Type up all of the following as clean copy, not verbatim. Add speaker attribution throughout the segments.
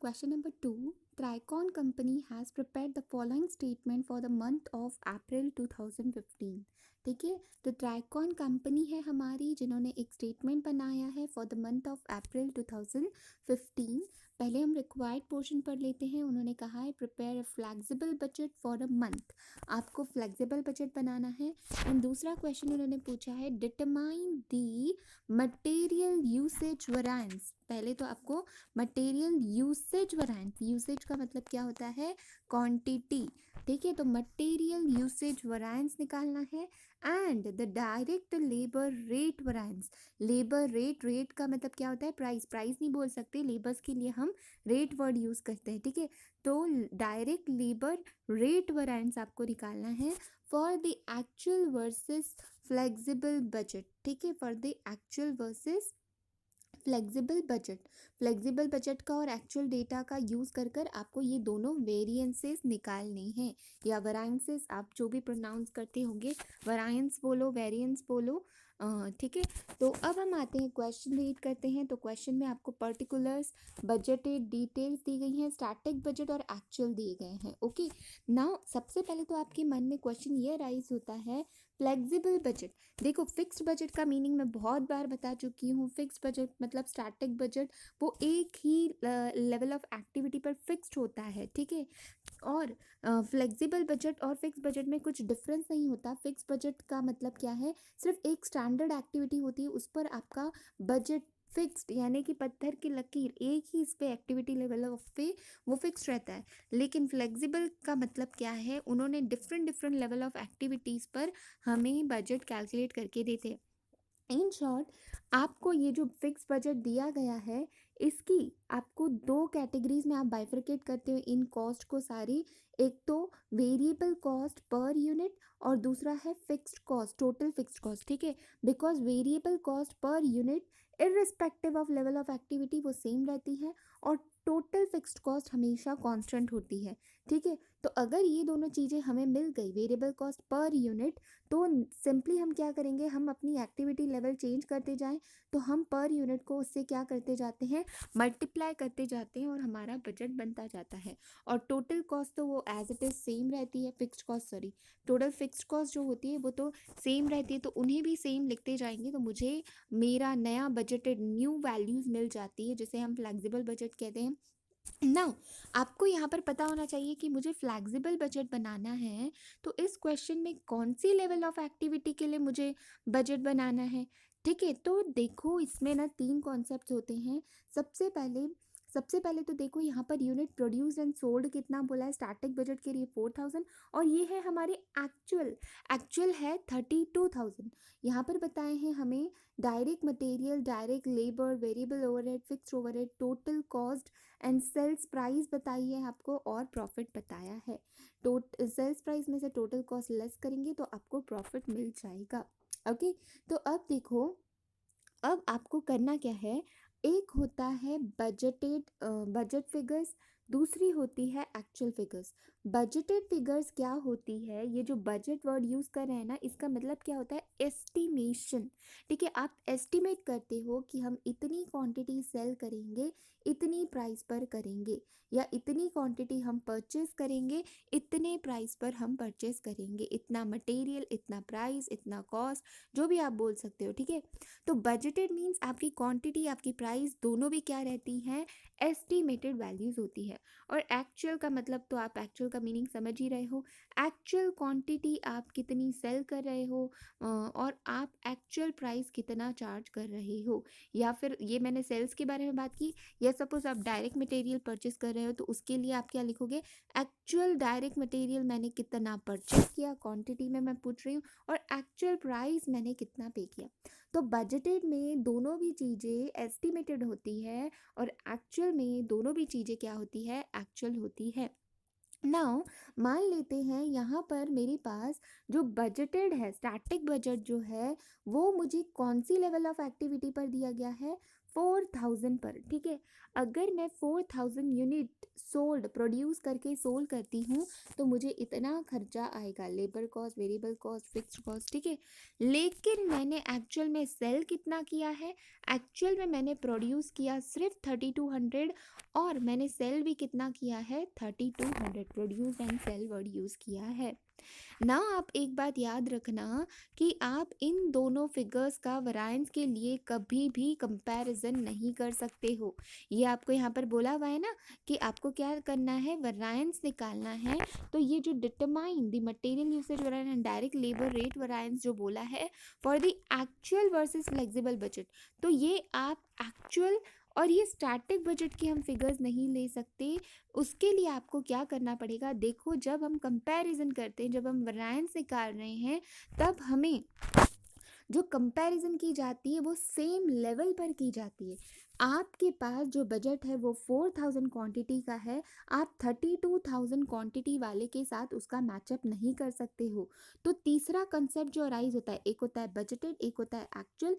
Speaker 1: Question number 2. Tricon Company has prepared the following statement for the month of April 2015. ठीक है, तो Tricon company है हमारी जिन्होंने एक स्टेटमेंट बनाया है for the month of April 2015. पहले हम रिक्वायर्ड पोर्शन पढ़ लेते हैं. उन्होंने कहा है prepare a flexible budget for a month. आपको फ्लेक्सिबल बजट बनाना है. एंड दूसरा क्वेश्चन उन्होंने पूछा है determine the material usage variance. पहले तो आपको मटेरियल यूसेज वेरिएंस, यूसेज का मतलब क्या होता है, क्वांटिटी. ठीक है, तो मटेरियल यूसेज वेरिएंस निकालना है. And the direct labour rate variance. Labour rate, rate का मतलब क्या होता है, प्राइस. प्राइस नहीं बोल सकते, लेबर्स के लिए हम रेट वर्ड यूज करते हैं. ठीक है, तो डायरेक्ट लेबर रेट वेरिएंस आपको निकालना है for the actual versus flexible budget. ठीक है, for the actual versus flexible budget. Flexible budget का और एक्चुअल डेटा का यूज़ कर कर आपको ये दोनों वेरिएंसेस निकालने हैं, या वेराइंसेस, आप जो भी प्रोनाउंस करते होंगे, वेराइंस बोलो, वेरिएंस बोलो. ठीक है, तो अब हम आते हैं क्वेश्चन रीड करते हैं. तो क्वेश्चन में आपको पर्टिकुलर्स, बजटेड डिटेल्स दी गई हैं, स्टैटिक बजट और एक्चुअल दिए गए हैं. ओके, नाउ सबसे पहले तो आपके मन में क्वेश्चन ये राइज होता है, फ्लेक्सिबल बजट. देखो, फिक्स्ड बजट का मीनिंग मैं बहुत बार बता चुकी हूँ. फिक्स्ड बजट मतलब स्टैटिक बजट, वो एक ही लेवल ऑफ एक्टिविटी पर फिक्स्ड होता है. ठीक है, और फ्लेक्सिबल बजट और फिक्स बजट में कुछ डिफरेंस नहीं होता. फिक्स बजट का मतलब क्या है, सिर्फ एक स्टैंडर्ड एक्टिविटी होती है, उस पर आपका बजट फिक्स्ड, यानी कि पत्थर की लकीर, एक ही इस पे एक्टिविटी लेवल ऑफ पे वो फिक्स्ड रहता है. लेकिन फ्लेक्सिबल का मतलब क्या है, उन्होंने different different level of activities पर हमें बजट कैलकुलेट करके देते हैं. इन शॉर्ट, आपको ये जो फिक्स बजट दिया गया है, इसकी आपको दो कैटेगरीज में आप बाइफरकेट करते हो इन कॉस्ट को सारी. एक तो वेरिएबल कॉस्ट पर यूनिट और दूसरा है fixed cost, total fixed cost. ठीक है, because variable cost per unit irrespective of level of activity वो सेम रहती है, और टोटल फिक्स्ड कॉस्ट हमेशा कांस्टेंट होती है. ठीक है, तो अगर ये दोनों चीज़ें हमें मिल गई, वेरिएबल कॉस्ट पर यूनिट, तो सिंपली हम क्या करेंगे, हम अपनी एक्टिविटी लेवल चेंज करते जाएं, तो हम पर यूनिट को उससे क्या करते जाते हैं, मल्टीप्लाई करते जाते हैं, और हमारा बजट बनता जाता है. और टोटल कॉस्ट तो वो एज इट इज़ सेम रहती है, fixed cost, sorry, total fixed cost जो होती है वो तो सेम रहती है, तो उन्हें भी सेम लिखते जाएंगे, तो मुझे मेरा नया बजटेड न्यू वैल्यूज़ मिल जाती है, जिसे हम फ्लेक्सिबल बजट कहते हैं. नाउ आपको यहाँ पर पता होना चाहिए कि मुझे फ्लेक्सिबल बजट बनाना है, तो इस क्वेश्चन में कौन सी लेवल ऑफ एक्टिविटी के लिए मुझे बजट बनाना है. ठीक है, तो देखो इसमें ना तीन कॉन्सेप्ट्स होते हैं. सबसे पहले तो देखो यहाँ per unit produce and sold कितना बोला है, स्टैटिक बजट के लिए 4000, और ये है हमारे एक्चुअल है 32,000. यहाँ पर बताए हैं हमें direct material, direct labour, variable overhead, fixed overhead, total cost and sales price बताई है आपको, और प्रॉफिट बताया है. सेल्स प्राइस में से टोटल कॉस्ट लेस करेंगे तो आपको प्रॉफिट मिल जाएगा. ओके, तो अब देखो, अब आपको करना क्या है, एक होता है बजट फिगर्स, दूसरी होती है एक्चुअल फिगर्स. बजटेड फिगर्स क्या होती है, ये जो बजट वर्ड यूज़ कर रहे हैं ना, इसका मतलब क्या होता है, एस्टिमेशन. ठीक है, आप एस्टिमेट करते हो कि हम इतनी क्वांटिटी सेल करेंगे, इतनी प्राइस पर करेंगे, या इतनी क्वांटिटी हम परचेस करेंगे, इतने प्राइस पर हम परचेस करेंगे, इतना मटेरियल, इतना प्राइस, इतना कॉस्ट, जो भी आप बोल सकते हो. ठीक है, तो बजटेड मीन्स आपकी क्वांटिटी, आपकी प्राइस दोनों भी क्या रहती हैं, एस्टिमेटेड वैल्यूज़ होती है. और एक्चुअल का मतलब तो आप एक्चुअल का मीनिंग समझ ही रहे हो, एक्चुअल क्वांटिटी आप कितनी सेल कर रहे हो, और आप एक्चुअल प्राइस कितना चार्ज कर रहे हो. या फिर ये मैंने सेल्स के बारे में बात की, या सपोज आप डायरेक्ट मटेरियल परचेस कर रहे हो, तो उसके लिए आप क्या लिखोगे, एक्चुअल डायरेक्ट मटेरियल मैंने कितना परचेस किया, क्वांटिटी में मैं पूछ रही हूँ, और एक्चुअल प्राइस मैंने कितना पे किया. तो बजटेड में दोनों भी चीज़ें एस्टिमेटेड होती है, और एक्चुअल में दोनों भी चीज़ें क्या होती है, एक्चुअल होती है. नाउ मान लेते हैं यहाँ पर मेरे पास जो बजटेड है, स्टैटिक बजट जो है, वो मुझे कौन सी लेवल ऑफ एक्टिविटी पर दिया गया है, 4000 पर, ठीक है। अगर मैं 4000 यूनिट सोल्ड प्रोड्यूस करके सोल्ड करती हूँ तो मुझे इतना खर्चा आएगा, labour cost, variable cost, fixed cost, ठीक है। लेकिन मैंने एक्चुअल में सेल कितना किया है, एक्चुअल में मैंने प्रोड्यूस किया सिर्फ 3200 और मैंने सेल भी कितना किया है, 3200। Produce and sell word use किया है ना। आप एक बात याद रखना कि आप इन दोनों फिगर्स का वैरिएंस के लिए कभी भी कंपैरिजन नहीं कर सकते हो। ये आपको यहाँ पर बोला हुआ है ना कि आपको क्या करना है, वैरिएंस निकालना है। तो ये जो determine the material usage variance and direct labour rate variance जो बोला है for the actual versus flexible budget, तो ये आप एक्चुअल और ये स्टैटिक बजट की हम फिगर्स नहीं ले सकते। उसके लिए आपको क्या करना पड़ेगा, देखो जब हम कंपैरिजन करते हैं, जब हम वैरिएंस निकाल रहे हैं, तब हमें जो कंपैरिजन की जाती है वो सेम लेवल पर की जाती है। आपके पास जो बजट है वो 4000 क्वांटिटी का है, आप 32,000 क्वांटिटी वाले के साथ उसका मैचअप नहीं कर सकते हो। तो तीसरा कंसेप्ट जो अराइज होता है, एक होता है बजटेड, एक होता है एक्चुअल,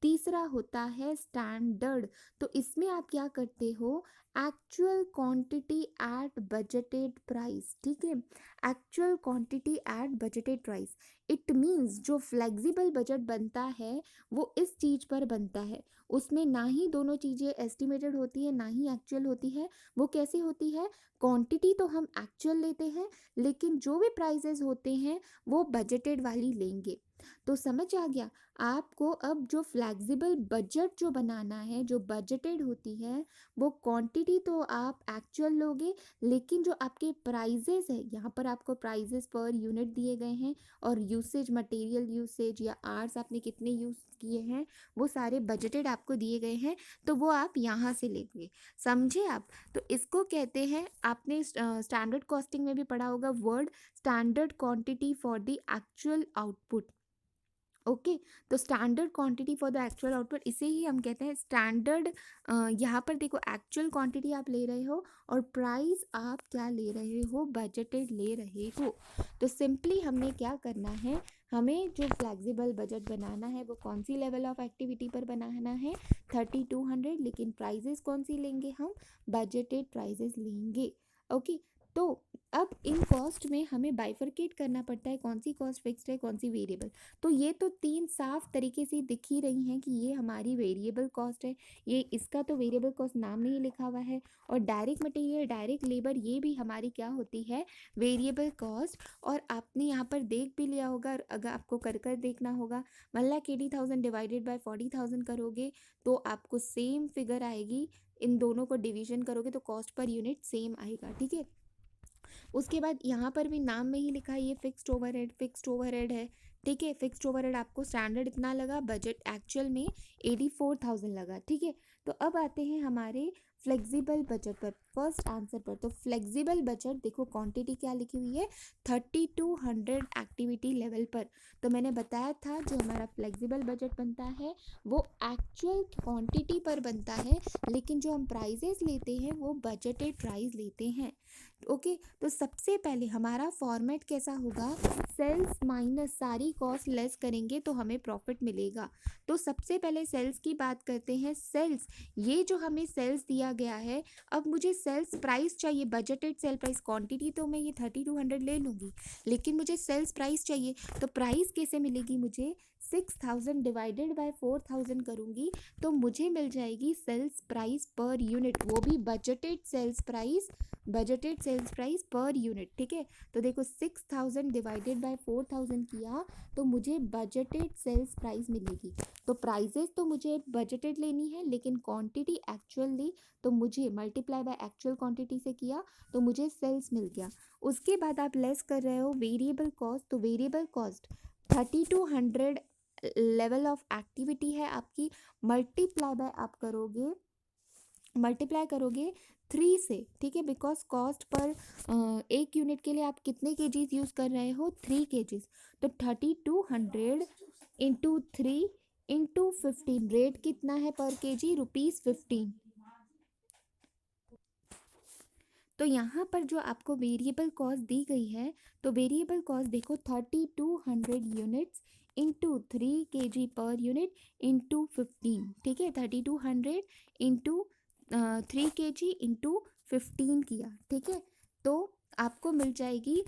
Speaker 1: तीसरा होता है स्टैंडर्ड। तो इसमें आप क्या करते हो, actual quantity eight budgeted price, ठीक है। Actual quantity eight budgeted price, it means जो फ्लेक्सिबल बजट बनता है वो इस चीज़ पर बनता है, उसमें ना ही दोनों चीज़ें एस्टिमेटेड होती है ना ही एक्चुअल होती है। वो कैसे होती है, क्वांटिटी तो हम एक्चुअल लेते हैं लेकिन जो भी प्राइजेस होते हैं वो बजटेड वाली लेंगे। तो समझ आ गया आपको। अब जो फ्लेक्सिबल बजट जो बनाना है, जो बजटेड होती है, वो क्वांटिटी तो आप एक्चुअल लोगे लेकिन जो आपके प्राइजेस है, यहाँ पर आपको प्राइजेस पर यूनिट दिए गए हैं और यूसेज, मटेरियल यूसेज या आवर्स आपने कितने यूज़ किए हैं वो सारे बजटेड आपको दिए गए हैं, तो वो आप यहाँ से लेंगे। समझे आप। तो इसको कहते हैं, आपने स्टैंडर्ड कॉस्टिंग में भी पढ़ा होगा word, standard quantity for the actual output. Okay, तो standard quantity for the actual output, इसे ही हम कहते हैं स्टैंडर्ड। यहाँ पर देखो एक्चुअल क्वांटिटी आप ले रहे हो और प्राइस आप क्या ले रहे हो, बजटेड ले रहे हो। तो सिंपली हमने क्या करना है, हमें जो फ्लेक्सिबल बजट बनाना है वो कौन सी लेवल ऑफ एक्टिविटी पर बनाना है, 3200, लेकिन प्राइजेस कौन सी लेंगे हम, बजटेड प्राइजेस लेंगे। ओके, तो अब इन कॉस्ट में हमें बाइफरकेट करना पड़ता है, कौन सी कॉस्ट फिक्स्ड है कौन सी वेरिएबल। तो ये तो तीन साफ तरीके से दिख ही रही हैं कि ये हमारी वेरिएबल कॉस्ट है, ये इसका तो वेरिएबल कॉस्ट नाम नहीं लिखा हुआ है। और डायरेक्ट मटेरियल, डायरेक्ट लेबर, ये भी हमारी क्या होती है, वेरिएबल कॉस्ट। और आपने यहाँ पर देख भी लिया होगा, और अगर आपको कर कर देखना होगा, 1,80,000 डिवाइडेड बाय 40,000 करोगे तो आपको सेम फिगर आएगी। इन दोनों को डिवीजन करोगे तो कॉस्ट पर यूनिट सेम आएगा, ठीक है। उसके बाद यहाँ पर भी नाम में ही लिखा है ये फिक्स्ड ओवरहेड, फिक्स्ड ओवरहेड है, ठीक है। फिक्स्ड ओवरहेड आपको स्टैंडर्ड इतना लगा, बजट एक्चुअल में 84,000 लगा, ठीक है। तो अब आते हैं हमारे फ्लेक्सिबल बजट पर, फर्स्ट आंसर पर। तो फ्लेक्सिबल बजट देखो क्वांटिटी क्या लिखी हुई है, 3200 एक्टिविटी लेवल पर। तो मैंने बताया था जो हमारा फ्लेक्सिबल बजट बनता है वो एक्चुअल क्वांटिटी पर बनता है, लेकिन जो हम प्राइजेस लेते हैं वो बजटेड प्राइस लेते हैं। ओके, तो सबसे पहले हमारा फॉर्मेट कैसा होगा, सेल्स माइनस सारी कॉस्ट लेस करेंगे तो हमें प्रॉफिट मिलेगा। तो सबसे पहले सेल्स की बात करते हैं। सेल्स, ये जो हमें सेल्स दिया गया है, अब मुझे सेल्स प्राइस चाहिए, बजटेड सेल प्राइस। क्वांटिटी तो मैं ये 3200 ले लूँगी लेकिन मुझे सेल्स प्राइस चाहिए। तो प्राइस कैसे मिलेगी मुझे, 6000 डिवाइडेड बाय 4000 करूँगी तो मुझे मिल जाएगी सेल्स प्राइस पर यूनिट, वो भी budgeted sales price, budgeted sales price per unit, ठीक है। तो देखो 6000 डिवाइडेड बाय 4000 किया तो मुझे बजटेड सेल्स प्राइस मिलेगी। तो प्राइजेस तो मुझे बजटेड लेनी है लेकिन क्वांटिटी एक्चुअल ली, तो मुझे मल्टीप्लाई बाय एक्चुअल क्वांटिटी से किया तो मुझे सेल्स मिल गया। उसके बाद आप लेस कर रहे हो वेरिएबल कॉस्ट, तो variable cost 3200 level of activity है आपकी, मल्टीप्लाई बाय आप करोगे, मल्टीप्लाई करोगे 3 से, ठीक है। बिकॉज कॉस्ट पर एक यूनिट के लिए आप कितने केजीज यूज़ कर रहे हो, 3 केजीज। तो 3200 इंटू 3 इंटू 15, रेट कितना है पर केजी, ₹15। तो यहाँ पर जो आपको वेरिएबल कॉस्ट दी गई है, तो वेरिएबल कॉस्ट देखो 3200 units into 3 kg per unit into 15, ठीक है, 3200 इंटू 3 kg इंटू 15 किया, ठीक है, तो आपको मिल जाएगी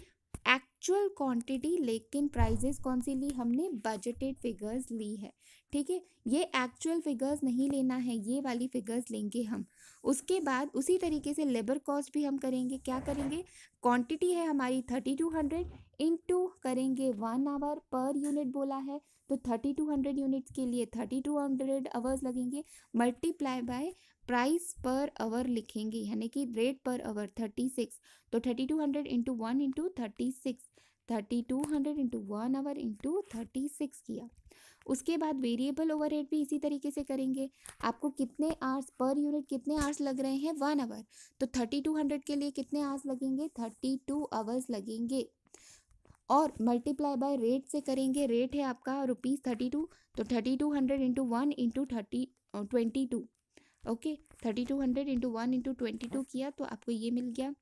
Speaker 1: एक्चुअल क्वांटिटी, लेकिन प्राइजेस कौन सी ली हमने, बजटेड फिगर्स ली है, ठीक है। ये एक्चुअल फिगर्स नहीं लेना है, ये वाली फिगर्स लेंगे हम। उसके बाद उसी तरीके से लेबर कॉस्ट भी हम करेंगे, क्या करेंगे, क्वांटिटी है हमारी 3200 इंटू करेंगे 1 आवर पर यूनिट बोला है, तो 3200 यूनिट्स के लिए 3200 आवर्स लगेंगे, multiply by price per hour लिखेंगे, यानी कि रेट पर आवर 36, तो 3200 into 1 into 36, 3200 into 1 our into 36 किया। उसके बाद वेरिएबल ओवरहेड भी इसी तरीके से करेंगे। आपको कितने आवर्स पर यूनिट, कितने आवर्स लग रहे हैं, 1 आवर, तो 3200 के लिए कितने आवर्स लगेंगे, 32 आवर्स लगेंगे, और मल्टीप्लाई बाय रेट से करेंगे, रेट है आपका ₹32, तो 3200 into 1 into 22, okay, 3200 into 1 into 22 किया तो आपको ये मिल गया।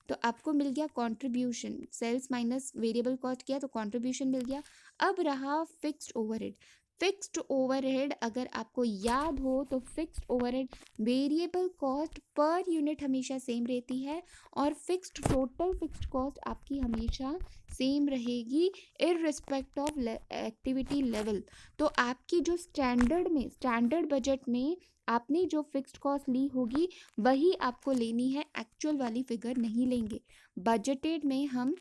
Speaker 1: तो आपको मिल गया contribution, sales minus variable cost किया तो कंट्रीब्यूशन मिल गया। अब रहा फिक्स्ड ओवरहेड। फिक्स्ड ओवरहेड अगर आपको याद हो तो fixed overhead variable cost per unit हमेशा सेम रहती है, और फिक्स्ड टोटल फिक्स्ड कॉस्ट आपकी हमेशा सेम रहेगी इररिस्पेक्ट ऑफ एक्टिविटी लेवल। तो आपकी जो स्टैंडर्ड बजट में आपने जो फिक्स्ड कॉस्ट ली होगी वही आपको लेनी है, एक्चुअल वाली फिगर नहीं लेंगे। बजटेड में हम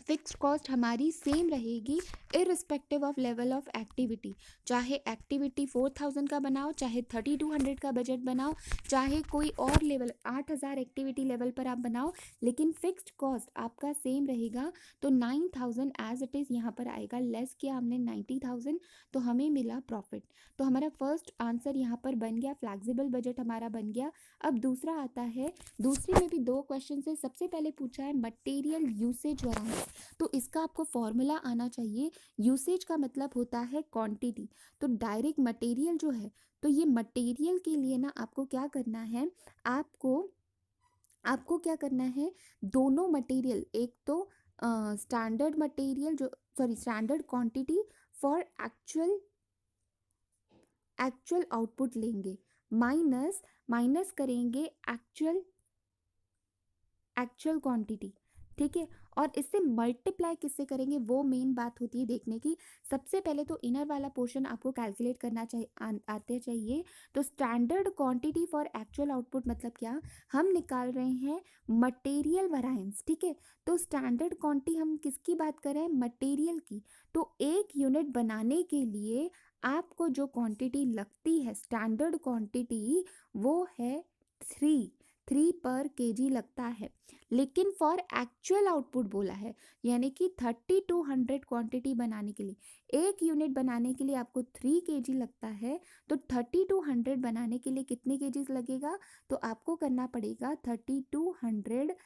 Speaker 1: फिक्स्ड कॉस्ट हमारी सेम रहेगी irrespective of level of activity, चाहे एक्टिविटी 4000 का बनाओ, चाहे 3200 का बजट बनाओ, चाहे कोई और लेवल 8000 एक्टिविटी लेवल पर आप बनाओ, लेकिन फिक्स्ड कॉस्ट आपका सेम रहेगा। तो 9000 एज इट इज़ यहाँ पर आएगा, लेस किया हमने 90000, तो हमें मिला प्रॉफिट। तो हमारा फर्स्ट आंसर यहाँ पर बन गया, फ्लैक्सिबल बजट हमारा बन गया। अब दूसरा आता है, दूसरे में भी 2 क्वेश्चन है। सबसे पहले पूछा है मटेरियल यूसेज वेरिएंस, तो इसका आपको फॉर्मूला आना चाहिए। यूसेज का मतलब होता है क्वांटिटी, तो डायरेक्ट मटेरियल जो है, तो ये मटेरियल के लिए ना आपको क्या करना है, आपको क्या करना है, दोनों मटेरियल, एक तो स्टैंडर्ड मटेरियल जो standard quantity for actual output लेंगे, माइनस करेंगे एक्चुअल क्वांटिटी, ठीक है, और इससे मल्टीप्लाई किससे करेंगे, वो मेन बात होती है देखने की। सबसे पहले तो इनर वाला पोर्शन आपको कैलकुलेट करना चाहिए, आते चाहिए। तो standard quantity for actual output मतलब क्या, हम निकाल रहे हैं मटेरियल वेरिएंस, ठीक है। तो स्टैंडर्ड क्वांटिटी हम किसकी बात कर रहे हैं, मटेरियल की। तो एक यूनिट बनाने के लिए आपको जो क्वांटिटी लगती है स्टैंडर्ड क्वांटिटी, वो है 3 पर केजी लगता है, लेकिन फॉर एक्चुअल आउटपुट बोला है, यानी कि 3200 क्वांटिटी बनाने के लिए, एक यूनिट बनाने के लिए आपको 3 केजी लगता है, तो 3200 बनाने के लिए कितने केजीज लगेगा, तो आपको करना पड़ेगा 3200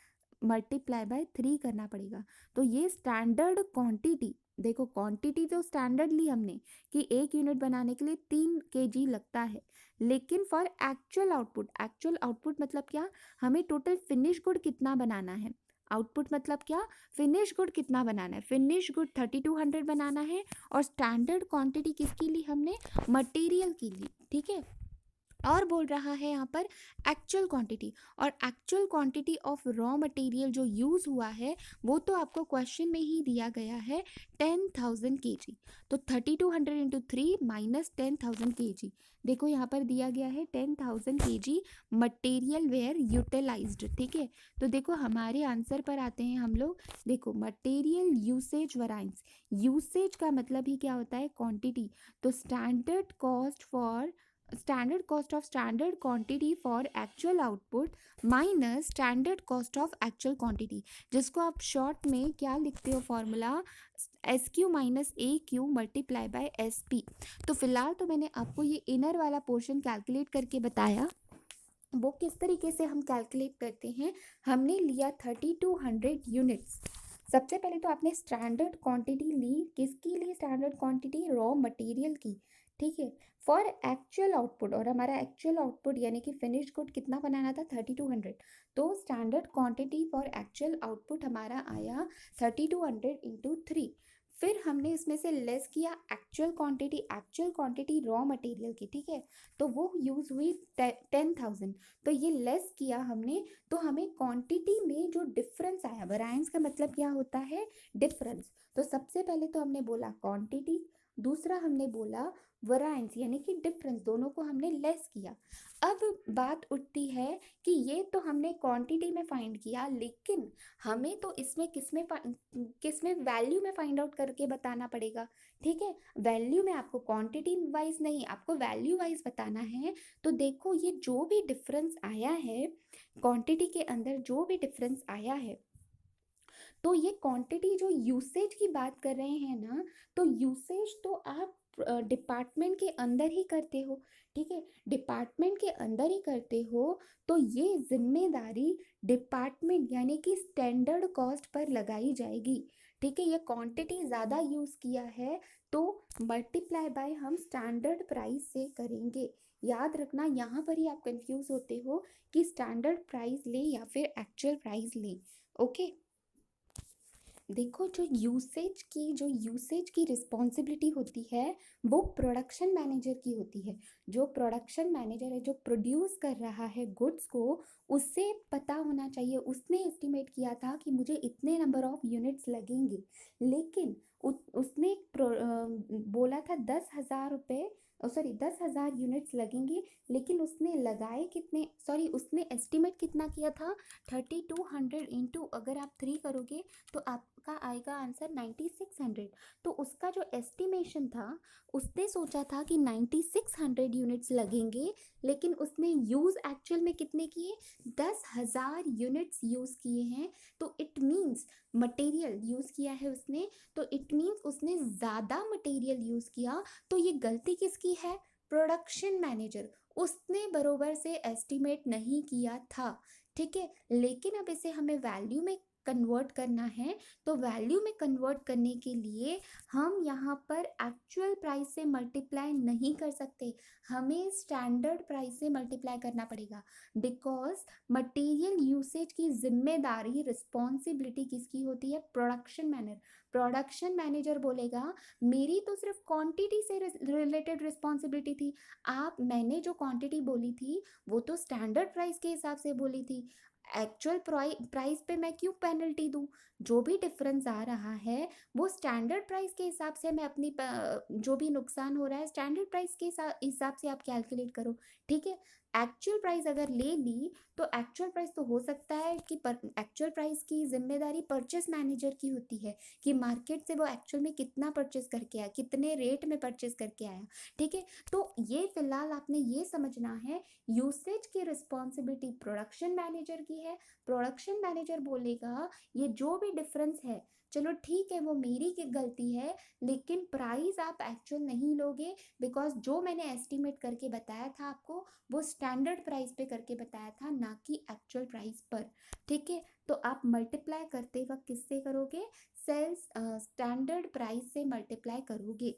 Speaker 1: मल्टीप्लाई बाय 3 करना पड़ेगा। तो ये स्टैंडर्ड क्वांटिटी, देखो क्वांटिटी तो स्टैंडर्ड ली हमने कि एक यूनिट बनाने के लिए 3 केजी लगता है, लेकिन फॉर एक्चुअल आउटपुट मतलब क्या, हमें टोटल फिनिश गुड कितना बनाना है, आउटपुट मतलब क्या, फिनिश गुड कितना बनाना है, फिनिश गुड 3200 बनाना है, और स्टैंडर्ड क्वांटिटी किसकी ली हमने, मटेरियल की ली, ठीक है। और बोल रहा है यहाँ पर एक्चुअल क्वांटिटी, और actual quantity of raw material जो यूज़ हुआ है वो तो आपको क्वेश्चन में ही दिया गया है 10,000 kg, तो 3200 इंटू 3 माइनस 10,000 kg, देखो यहाँ पर दिया गया है 10,000 kg मटेरियल वेयर यूटिलाइज्ड, ठीक है। तो देखो हमारे आंसर पर आते हैं हम लोग, देखो मटेरियल यूसेज वेरिएंस, यूसेज का मतलब ही क्या होता है, क्वांटिटी, तो standard cost of standard quantity for actual output minus standard cost of actual quantity, जिसको आप शॉर्ट में क्या लिखते हो formula, S Q minus A Q multiply by S P. तो फिलहाल तो मैंने आपको ये इनर वाला पोर्शन कैलकुलेट करके बताया, वो किस तरीके से हम कैलकुलेट करते हैं। हमने लिया 3200 यूनिट्स, सबसे पहले तो आपने स्टैंडर्ड क्वांटिटी ली, किसकी ली स्टैंडर्ड क्वांटिटी, रॉ मटेरियल की, ठीक है, फॉर एक्चुअल आउटपुट, और हमारा एक्चुअल आउटपुट यानी कि फिनिश गुड कितना बनाना था 3200, तो standard quantity for actual output हमारा आया 3200 इंटू 3। फिर हमने इसमें से लेस किया एक्चुअल क्वांटिटी रॉ मटेरियल की, ठीक है, तो वो यूज़ हुई 10,000। तो ये लेस किया हमने, तो हमें क्वांटिटी में जो डिफरेंस आया, वेरिएंस का मतलब क्या होता है, डिफरेंस। तो सबसे पहले तो हमने बोला क्वांटिटी, दूसरा हमने बोला वेरिएंस यानी कि डिफरेंस, दोनों को हमने लेस किया। अब बात उठती है कि ये तो हमने क्वांटिटी में फाइंड किया, लेकिन हमें तो इसमें किसमें वैल्यू में फाइंड आउट करके बताना पड़ेगा, ठीक है। वैल्यू में आपको क्वांटिटी वाइज नहीं, आपको वैल्यू वाइज बताना है। तो देखो ये जो भी डिफरेंस आया है, क्वांटिटी के अंदर जो भी डिफरेंस आया है, तो ये क्वांटिटी जो यूसेज की बात कर रहे हैं ना, तो यूसेज तो आप डिपार्टमेंट के अंदर ही करते हो, ठीक है, डिपार्टमेंट के अंदर ही करते हो। तो ये जिम्मेदारी डिपार्टमेंट यानी कि स्टैंडर्ड कॉस्ट पर लगाई जाएगी, ठीक है। ये क्वांटिटी ज़्यादा यूज़ किया है तो मल्टीप्लाई बाय हम स्टैंडर्ड प्राइस से करेंगे। याद रखना, यहाँ पर ही आप कंफ्यूज होते हो कि स्टैंडर्ड प्राइस ले या फिर एक्चुअल प्राइस ले, ओके। देखो जो यूसेज की रिस्पॉन्सिबिलिटी होती है वो प्रोडक्शन मैनेजर की होती है। जो प्रोडक्शन मैनेजर है, जो प्रोड्यूस कर रहा है गुड्स को, उससे पता होना चाहिए, उसने एस्टिमेट किया था कि मुझे इतने नंबर ऑफ यूनिट्स लगेंगे, लेकिन उसने बोला था 10,000 रुपये, सॉरी 10,000 यूनिट्स लगेंगे, लेकिन उसने लगाए कितने, सॉरी उसने एस्टिमेट कितना किया था, 3200 इंटू अगर आप 3 करोगे तो आपका आएगा आंसर 9600। तो उसका जो एस्टिमेशन था, उसने सोचा था कि 9600 यूनिट्स लगेंगे, लेकिन उसने यूज़ एक्चुअल में कितने किए, 10,000 यूनिट्स यूज़ किए हैं। तो इट मीन्स मटेरियल यूज़ किया है उसने, तो इट मीन्स उसने ज़्यादा मटेरियल यूज़ किया। तो ये गलती किसकी है, प्रोडक्शन मैनेजर, उसने बरोबर से एस्टिमेट नहीं किया था, ठीक है। लेकिन अब इसे हमें वैल्यू में कन्वर्ट करना है, तो वैल्यू में कन्वर्ट करने के लिए हम यहाँ पर एक्चुअल प्राइस से मल्टीप्लाई नहीं कर सकते, हमें स्टैंडर्ड प्राइस से मल्टीप्लाई करना पड़ेगा। बिकॉज मटेरियल यूसेज की जिम्मेदारी, रिस्पॉन्सिबिलिटी किसकी होती है, प्रोडक्शन मैनेजर बोलेगा मेरी तो सिर्फ क्वांटिटी से रिलेटेड रिस्पॉन्सिबिलिटी थी, मैंने जो क्वांटिटी बोली थी वो तो स्टैंडर्ड प्राइस के हिसाब से बोली थी, एक्चुअल प्राइस पे मैं क्यों पेनल्टी दूं। जो भी डिफरेंस आ रहा है वो स्टैंडर्ड प्राइस के हिसाब से मैं अपनी जो भी नुकसान हो रहा है स्टैंडर्ड प्राइस के हिसाब से आप कैलकुलेट करो, ठीक है। एक्चुअल प्राइस अगर ले ली तो एक्चुअल प्राइस तो हो सकता है कि एक्चुअल प्राइस की जिम्मेदारी परचेस मैनेजर की होती है कि मार्केट से वो एक्चुअल में कितना परचेस करके आया, कितने रेट में परचेस करके आया, ठीक है। तो ये फिलहाल आपने ये समझना है, यूसेज की रिस्पॉन्सिबिलिटी प्रोडक्शन मैनेजर की है। प्रोडक्शन मैनेजर बोलेगा ये जो भी डिफरेंस है, चलो ठीक है वो मेरी की गलती है, लेकिन प्राइस आप एक्चुअल नहीं लोगे, बिकॉज जो मैंने एस्टिमेट करके बताया था आपको वो स्टैंडर्ड प्राइस पे करके बताया था, ना कि एक्चुअल प्राइस पर, ठीक है। तो आप मल्टीप्लाई करते वक्त किससे करोगे, सेल्स स्टैंडर्ड प्राइस से मल्टीप्लाई करोगे।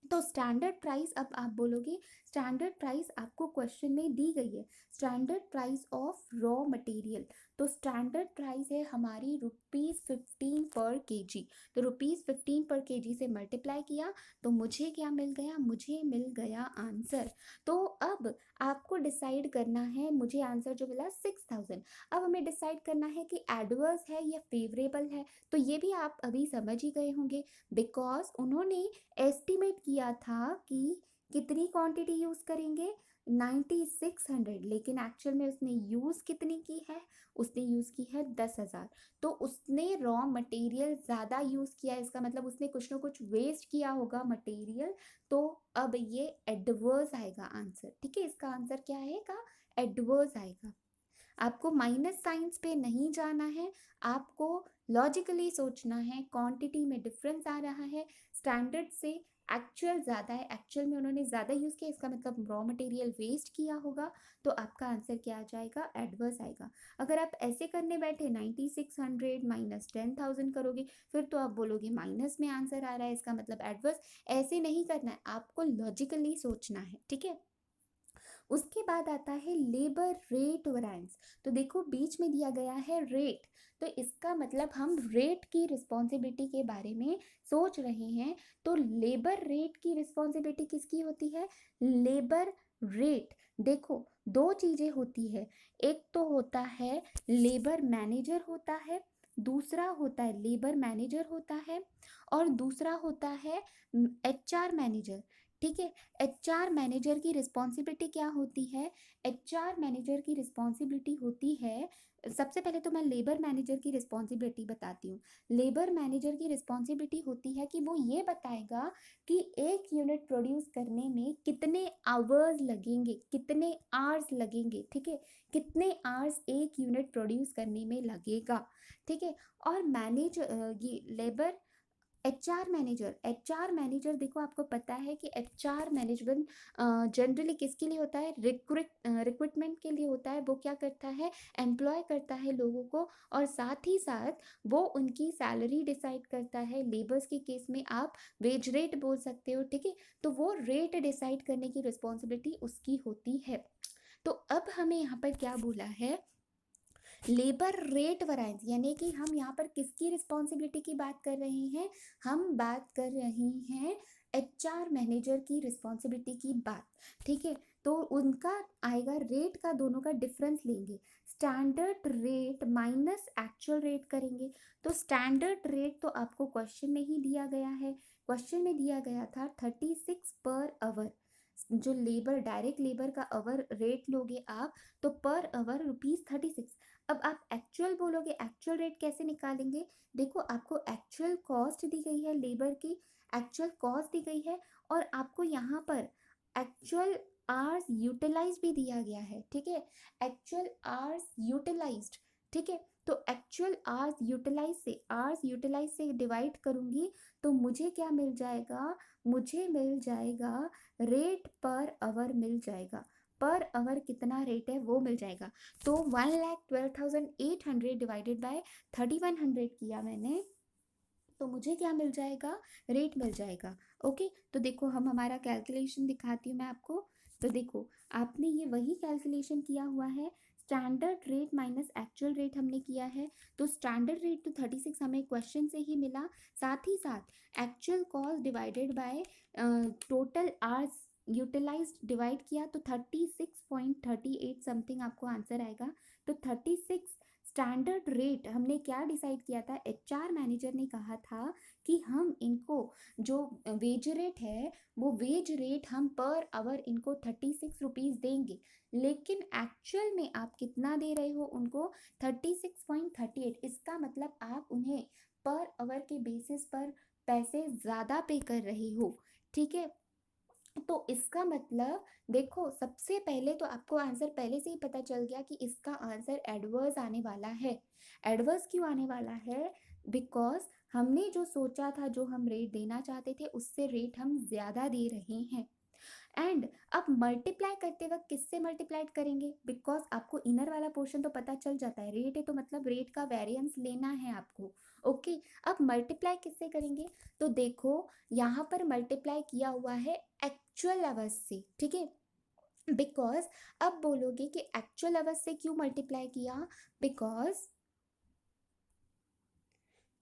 Speaker 1: तो स्टैंडर्ड प्राइस, अब आप बोलोगे स्टैंडर्ड प्राइस आपको क्वेश्चन में दी गई है, standard price of raw material. तो स्टैंडर्ड प्राइस है हमारी ₹15 पर केजी। तो ₹15 पर केजी से मल्टीप्लाई किया तो मुझे क्या मिल गया, मुझे मिल गया आंसर। तो अब आपको डिसाइड करना है, मुझे आंसर जो मिला 6000। अब हमें डिसाइड करना है कि एडवर्स है या फेवरेबल है। तो ये भी आप अभी समझ ही गए होंगे, बिकॉज उन्होंने एस्टिमेट किया था कि कितनी क्वांटिटी यूज़ करेंगे, 9600, लेकिन एक्चुअल में उसने यूज़ कितनी की है, उसने यूज़ की है 10,000। तो उसने रॉ मटेरियल ज़्यादा यूज़ किया है, इसका मतलब उसने कुछ ना कुछ वेस्ट किया होगा मटेरियल। तो अब ये एडवर्स आएगा आंसर, ठीक है। इसका आंसर क्या आएगा, एडवर्स आएगा। आपको माइनस साइंस पे नहीं जाना है, आपको लॉजिकली सोचना है, क्वांटिटी में डिफरेंस आ रहा है, स्टैंडर्ड से एक्चुअल ज़्यादा है, एक्चुअल में उन्होंने ज़्यादा यूज़ किया, इसका मतलब रॉ मटेरियल वेस्ट किया होगा, तो आपका आंसर क्या आ जाएगा, एडवर्स आएगा। अगर आप ऐसे करने बैठे 9600 माइनस 10,000 करोगे, फिर तो आप बोलोगे माइनस में आंसर आ रहा है, इसका मतलब एडवर्स। ऐसे नहीं करना है, आपको लॉजिकली सोचना है, ठीक है। उसके बाद आता है लेबर रेट वैरायंस। तो देखो बीच में दिया गया है रेट, तो इसका मतलब हम रेट की रिस्पॉन्सिबिलिटी के बारे में सोच रहे हैं। तो लेबर रेट की रिस्पॉन्सिबिलिटी किसकी होती है? Labour rate. देखो दो चीजें होती है, एक तो होता है लेबर मैनेजर होता है, दूसरा होता है लेबर मैनेजर होता है, और दूसरा होता है एचआर मैनेजर। ठीक है, एचआर मैनेजर की रिस्पॉन्सिबिलिटी क्या होती है? एचआर मैनेजर की रिस्पॉन्सिबिलिटी होती है, सबसे पहले तो मैं लेबर मैनेजर की रिस्पॉन्सिबिलिटी बताती हूँ। लेबर मैनेजर की रिस्पॉन्सिबिलिटी होती है कि वो ये बताएगा कि एक यूनिट प्रोड्यूस करने में कितने आवर्स लगेंगे, कितने आवर्स लगेंगे। ठीक है, कितने आवर्स एक यूनिट प्रोड्यूस करने में लगेगा। ठीक है, और मैनेज ये लेबर एचआर मैनेजर देखो आपको पता है कि एचआर मैनेजमेंट जनरली किसके लिए होता है? रिक्रूटमेंट के लिए होता है। वो क्या करता है? एम्प्लॉय करता है लोगों को, और साथ ही साथ वो उनकी सैलरी डिसाइड करता है। लेबर्स के केस में आप वेज रेट बोल सकते हो। ठीक है, तो वो रेट डिसाइड करने की रिस्पॉन्सिबिलिटी उसकी होती है। तो अब हमें यहाँ पर क्या बोला है? लेबर रेट वैरायंस, यानी कि हम यहाँ पर किसकी रिस्पॉन्सिबिलिटी की बात कर रहे हैं? हम बात कर रहे हैं एचआर मैनेजर की रिस्पॉन्सिबिलिटी की बात। ठीक है, तो उनका आएगा रेट का, दोनों का डिफरेंस लेंगे, standard rate minus actual rate करेंगे। तो स्टैंडर्ड रेट तो आपको क्वेश्चन में ही दिया गया है, क्वेश्चन में दिया गया था 36 पर आवर। जो लेबर डायरेक्ट लेबर का आवर रेट लोगे आप, तो पर आवर ₹36। अब आप एक्चुअल बोलोगे, एक्चुअल रेट कैसे निकालेंगे? देखो आपको एक्चुअल कॉस्ट दी गई है लेबर की, एक्चुअल कॉस्ट दी गई है, और आपको यहाँ पर एक्चुअल आवर्स यूटिलाइज भी दिया गया है। ठीक है, एक्चुअल आवर्स यूटिलाइज्ड। ठीक है, तो एक्चुअल आवर्स यूटिलाइज से डिवाइड करूंगी, तो मुझे क्या मिल जाएगा? मुझे मिल जाएगा रेट पर आवर मिल जाएगा। पर आवर कितना रेट है वो मिल जाएगा। तो 1,12,800 डिवाइडेड बाय 3,100 किया मैंने, तो मुझे क्या मिल जाएगा? रेट मिल जाएगा। ओके, तो देखो हम हमारा कैलकुलेशन दिखाती हूँ मैं आपको। तो देखो आपने ये वही कैलकुलेशन किया हुआ है, standard rate minus actual rate हमने किया है। तो स्टैंडर्ड रेट तो 36 हमें क्वेश्चन से ही मिला, साथ ही साथ actual cost divided by total hours utilised divide किया, तो 36.38 समथिंग आपको आंसर आएगा। तो 36 स्टैंडर्ड रेट हमने क्या डिसाइड किया था? एचआर मैनेजर ने कहा था कि हम इनको जो वेज रेट है, वो वेज रेट हम पर आवर इनको 36 रुपीज़ देंगे, लेकिन एक्चुअल में आप कितना दे रहे हो उनको? 36.38। इसका मतलब आप उन्हें पर आवर के बेसिस पर पैसे ज़्यादा पे कर रहे हो। ठीक है, तो इसका मतलब देखो सबसे पहले तो आपको आंसर पहले से ही पता चल गया कि इसका आंसर एडवर्स आने वाला है। एडवर्स क्यों आने वाला है? बिकॉज हमने जो सोचा था, जो हम रेट देना चाहते थे, उससे रेट हम ज़्यादा दे रहे हैं। एंड अब मल्टीप्लाई करते वक्त किससे मल्टीप्लाई करेंगे? बिकॉज आपको इनर वाला पोर्शन तो पता चल जाता है, रेट है तो मतलब रेट का वेरिएंस लेना है आपको। ओके, अब मल्टीप्लाई किससे करेंगे? तो देखो यहाँ पर मल्टीप्लाई किया हुआ है एक्चुअल आवर्स से। ठीक है, बिकॉज अब बोलोगे कि एक्चुअल आवर्स से क्यों मल्टीप्लाई किया? बिकॉज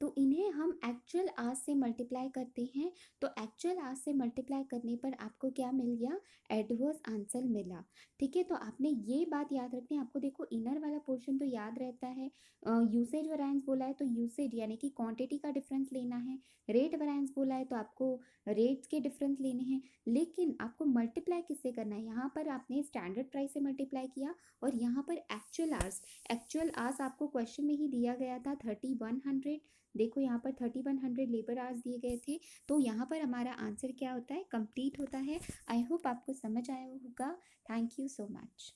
Speaker 1: तो इन्हें हम एक्चुअल आवर्स से मल्टीप्लाई करते हैं, तो एक्चुअल आवर्स से मल्टीप्लाई करने पर आपको क्या मिल गया? एडवर्स आंसर मिला। ठीक है, तो आपने ये बात याद रखनी है। आपको देखो इनर वाला पोर्शन तो याद रहता है, यूसेज वैरायंस बोला है तो यूसेज यानी कि क्वांटिटी का डिफरेंस लेना है, रेट वैरायंस बोला है तो आपको रेट्स के डिफरेंस लेने हैं, लेकिन आपको मल्टीप्लाई किससे करना है? यहाँ पर आपने स्टैंडर्ड प्राइस से मल्टीप्लाई किया, और यहाँ पर एक्चुअल आवर्स आपको क्वेश्चन में ही दिया गया था 3,100। देखो यहाँ पर 3,100 लेबर आवर्स दिए गए थे, तो यहाँ पर हमारा आंसर क्या होता है? कंप्लीट होता है। आई होप आपको समझ आया होगा। Thank you so much.